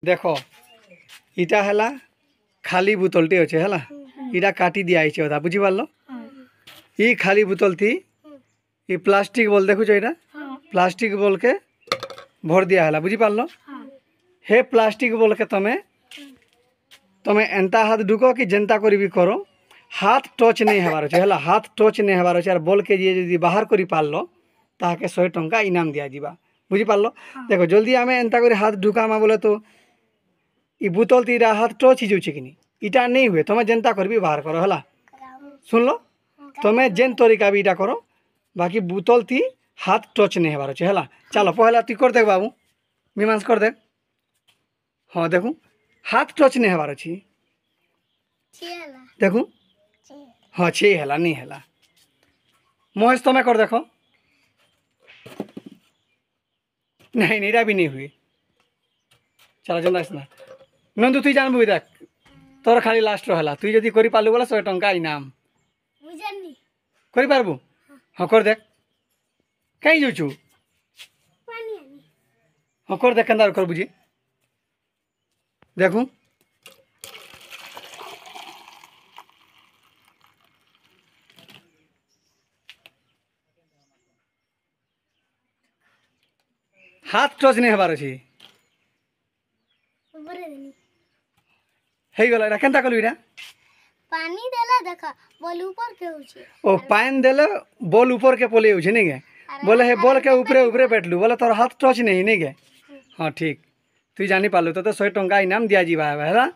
देख इटा है खाली बोतलटे अच्छे है इटा काटी दिखाई अदा बुझीपार ये खाली बोतल थी ये प्लास्टिक बॉल देखुच यहाँ प्लास्टिक बॉल के भर दिया है बुझीपार हे प्लास्टिक बॉल के तमें तमें एंता हाथ ढुक कि जेनता कर भी करो हाथ टच नहीं हबार अच्छे है हाथ टच नहीं हबार अच्छे बॉल के जी बाहर कर पार ताके 100 टंका इनाम दिया जावा बुझीपार देखो जल्दी आम एंता कर हाथ ढुकामा बोले तो ये बोतल तीरा हाथ टच ही जाऊँ कि इटा नहीं हुए तुम्हें जेनता कर भी बाहर करो है सुन लो तुम्हें जेन तरीका भी इटा करो बाकी बोतल थी हाथ टच नहीं हबार अच्छे है चलो पहला तु कर देख बाबू मीमांस कर देख हाँ देखू हाथ टच नहीं हबार अच्छी देखू हाँ 6 है नहीं है महेश तुम्हें कर देखो नहीं नीरा भी नहीं हुई चलो जल्दी आसना नंदू तुई जानबू देख तोर खाली लास्ट रहा तुई जदि कर पालू बोला 100 टंका इनाम कर पारबू हाँ कर देख कहीं जाऊँ हाँ कर देख केंदा कर बुझी देखू हाथ टच नहीं हबार अच्छी हो गला केनता कलु इटा पानी देला देखा बॉल ऊपर के होछे ओ पानी देले बॉल ऊपर के पले होछे नहीं गे बोले हे बॉल के ऊपरे ऊपरे बैठलू बोले तोर हाथ टच नहीं गे हाँ ठीक तु जानी पालू तो 100 टंका इनाम दिया जीवा है